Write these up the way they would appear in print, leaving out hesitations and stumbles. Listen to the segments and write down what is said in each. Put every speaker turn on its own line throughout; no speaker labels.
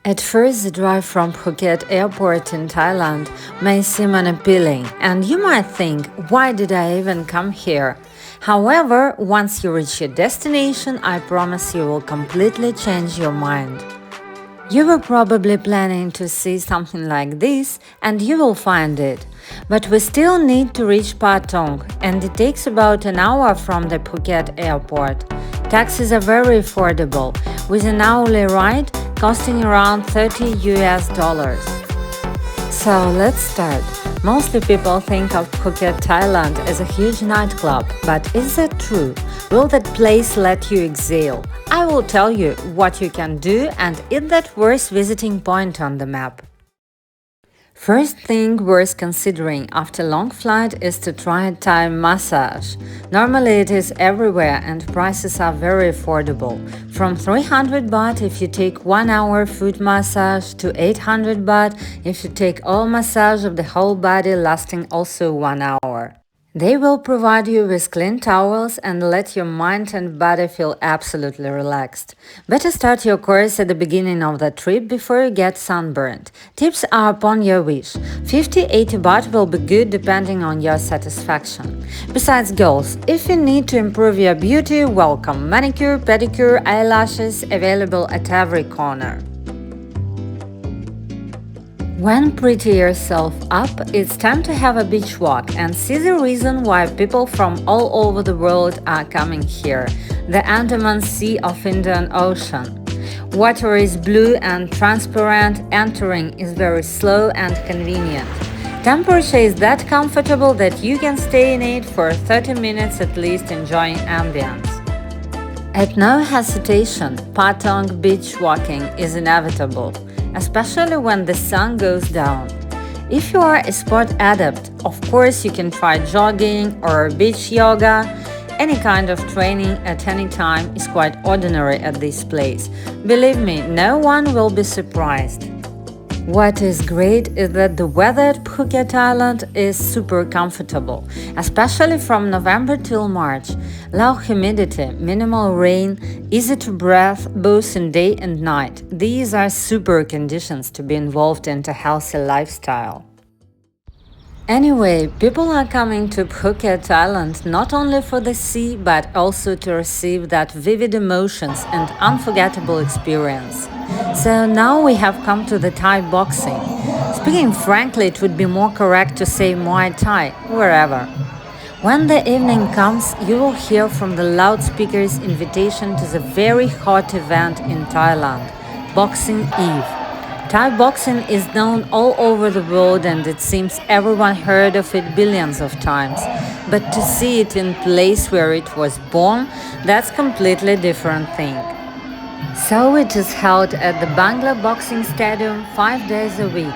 At first, the drive from Phuket airport in Thailand may seem unappealing, and you might think, why did I even come here? However, once you reach your destination, I promise you will completely change your mind. You were probably planning to see something like this, and you will find it. But we still need to reach Patong, and it takes about an hour from the Phuket airport. Taxis are very affordable, with an hourly ride costing around $30. So let's start. Mostly people think of Phuket, Thailand as a huge nightclub, but is that true? Will that place let you exhale? I will tell you what you can do and is that worth visiting point on the map. First thing worth considering after long flight is to try a Thai massage. Normally it is everywhere and prices are very affordable. From 300 baht if you take 1 hour foot massage to 800 baht if you take all massage of the whole body lasting also 1 hour. They will provide you with clean towels and let your mind and body feel absolutely relaxed. Better start your course at the beginning of the trip before you get sunburned. Tips are upon your wish. 50-80 baht will be good depending on your satisfaction. Besides goals, if you need to improve your beauty, welcome. Manicure, pedicure, eyelashes available at every corner. When pretty yourself up, it's time to have a beach walk and see the reason why people from all over the world are coming here, the Andaman Sea of Indian Ocean. Water is blue and transparent, entering is very slow and convenient. Temperature is that comfortable that you can stay in it for 30 minutes at least enjoying ambience. At no hesitation, Patong beach walking is inevitable, especially when the sun goes down. If you are a sport adept, of course you can try jogging or beach yoga. Any kind of training at any time is quite ordinary at this place. Believe me, no one will be surprised. What is great is that the weather at Phuket Island is super comfortable, especially from November till March. Low humidity, minimal rain, easy to breathe both in day and night. These are super conditions to be involved in a healthy lifestyle. Anyway, people are coming to Phuket Island not only for the sea but also to receive that vivid emotions and unforgettable experience. So now we have come to the Thai boxing. Speaking frankly, it would be more correct to say Muay Thai, wherever. When the evening comes, you will hear from the loudspeakers invitation to the very hot event in Thailand, Boxing Eve. Thai boxing is known all over the world and it seems everyone heard of it billions of times. But to see it in place where it was born, that's completely different thing. So it is held at the Bangla boxing stadium 5 days a week.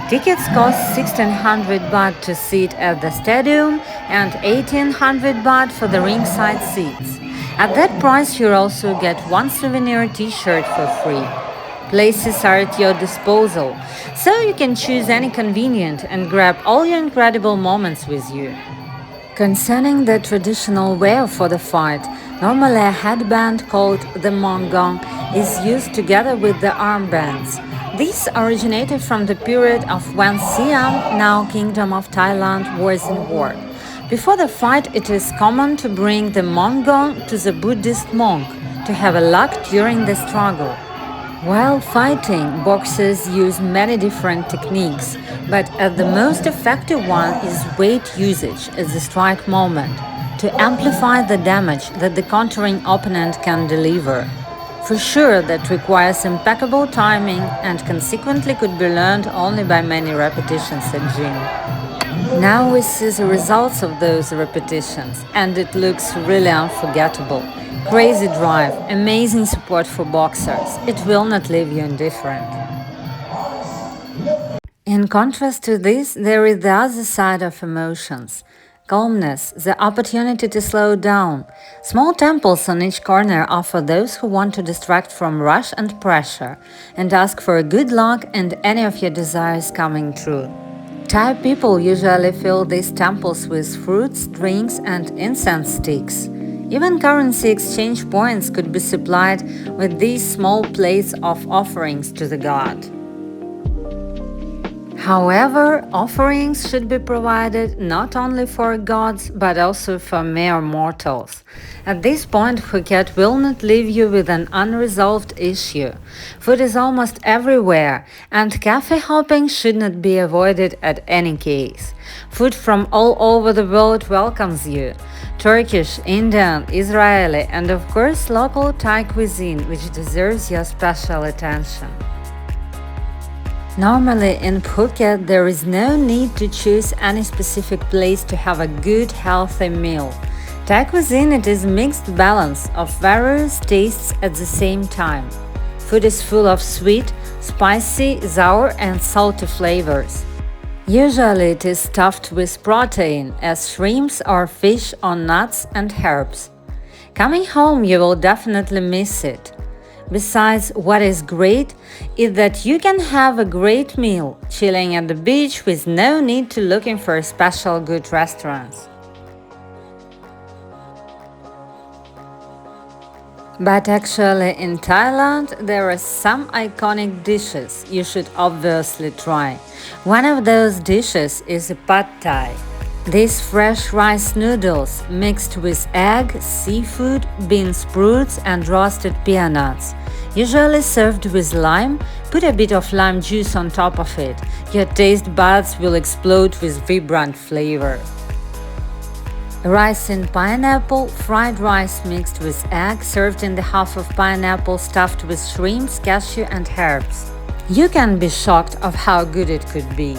Tickets cost 1600 baht to sit at the stadium and 1800 baht for the ringside seats. At that price you also get one souvenir t-shirt for free. Places are at your disposal, so you can choose any convenient and grab all your incredible moments with you. Concerning the traditional wear for the fight, normally a headband called the mongong is used together with the armbands. These originated from the period of when Siam, now Kingdom of Thailand, was in war. Before the fight, it is common to bring the mongong to the Buddhist monk to have a luck during the struggle. While fighting, boxers use many different techniques, but the most effective one is weight usage at the strike moment to amplify the damage that the countering opponent can deliver. For sure, that requires impeccable timing and consequently could be learned only by many repetitions at gym. Now we see the results of those repetitions, and it looks really unforgettable. Crazy drive, amazing support for boxers. It will not leave you indifferent. In contrast to this, there is the other side of emotions. Calmness, the opportunity to slow down. Small temples on each corner offer those who want to distract from rush and pressure and ask for good luck and any of your desires coming true. Thai people usually fill these temples with fruits, drinks and incense sticks. Even currency exchange points could be supplied with these small plates of offerings to the god. However, offerings should be provided not only for gods but also for mere mortals. At this point, Phuket will not leave you with an unresolved issue. Food is almost everywhere, and cafe hopping should not be avoided at any case. Food from all over the world welcomes you. Turkish, Indian, Israeli, and of course local Thai cuisine, which deserves your special attention. Normally in Phuket, there is no need to choose any specific place to have a good, healthy meal. Thai cuisine, it is mixed balance of various tastes at the same time. Food is full of sweet, spicy, sour and salty flavors. Usually it is stuffed with protein as shrimps or fish or nuts and herbs. Coming home, you will definitely miss it. Besides, what is great is that you can have a great meal chilling at the beach with no need to looking for special good restaurants. But actually in Thailand there are some iconic dishes you should obviously try. One of those dishes is Pad Thai. These fresh rice noodles mixed with egg, seafood, bean sprouts and roasted peanuts. Usually served with lime, put a bit of lime juice on top of it. Your taste buds will explode with vibrant flavor. Rice in pineapple, fried rice mixed with egg, served in the half of pineapple stuffed with shrimps, cashew and herbs. You can be shocked of how good it could be.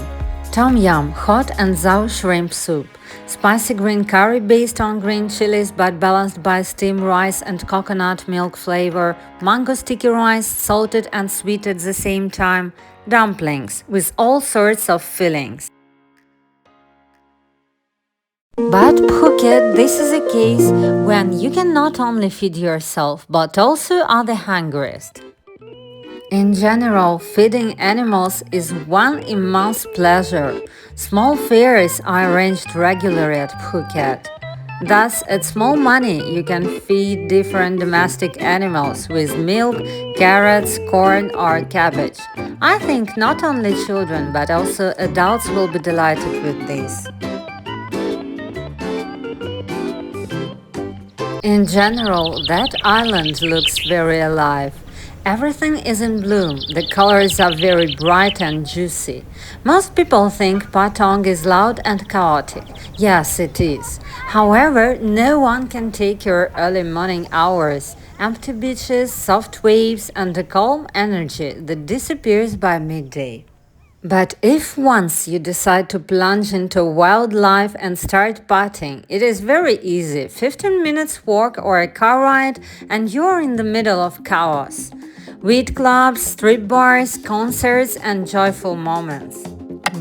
Tom yum, hot and sour shrimp soup. Spicy green curry based on green chilies but balanced by steamed rice and coconut milk flavor. Mango sticky rice, salted and sweet at the same time. Dumplings with all sorts of fillings. But Phuket, this is a case when you can not only feed yourself but also are the hungriest. In general, feeding animals is one immense pleasure. Small fairs are arranged regularly at Phuket. Thus, at small money, you can feed different domestic animals with milk, carrots, corn or cabbage. I think not only children but also adults will be delighted with this. In general, that island looks very alive. Everything is in bloom, the colors are very bright and juicy. Most people think Patong is loud and chaotic. Yes, it is. However, no one can take your early morning hours. Empty beaches, soft waves and a calm energy that disappears by midday. But if once you decide to plunge into wildlife and start partying, it is very easy. 15 minutes walk or a car ride and you're in the middle of chaos. Weed clubs, strip bars, concerts and joyful moments.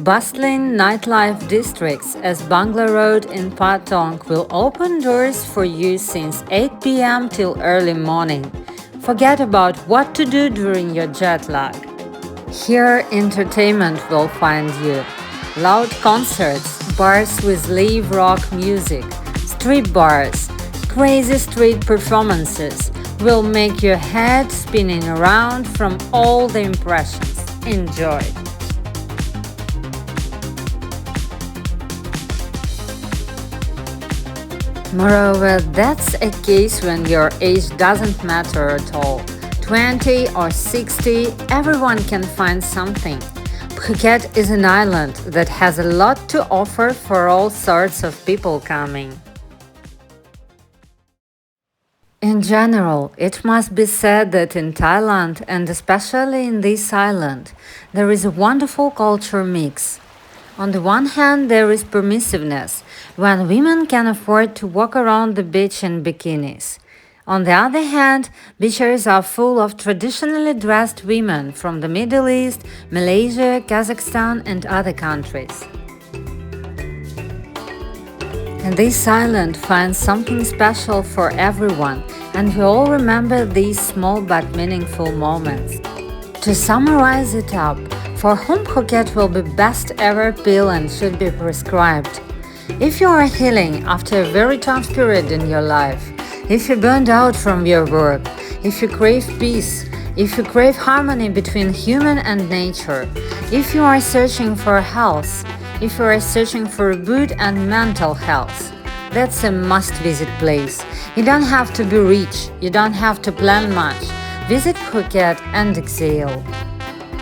Bustling nightlife districts as Bangla Road in Patong will open doors for you since 8 p.m. till early morning. Forget about what to do during your jet lag. Here, entertainment will find you. Loud concerts, bars with live rock music, strip bars, crazy street performances will make your head spinning around from all the impressions. Enjoy! Moreover, that's a case when your age doesn't matter at all. 20 or 60, everyone can find something. Phuket is an island that has a lot to offer for all sorts of people coming. In general, it must be said that in Thailand, and especially in this island, there is a wonderful culture mix. On the one hand, there is permissiveness, when women can afford to walk around the beach in bikinis. On the other hand, beaches are full of traditionally dressed women from the Middle East, Malaysia, Kazakhstan and other countries. And this island finds something special for everyone, and we all remember these small but meaningful moments. To summarize it up, for whom Phuket will be best ever pill and should be prescribed? If you are healing after a very tough period in your life, If you're burned out from your work, if you crave peace, if you crave harmony between human and nature, if you are searching for health, if you are searching for good and mental health, that's a must-visit place. You don't have to be rich, you don't have to plan much. Visit Phuket and exhale.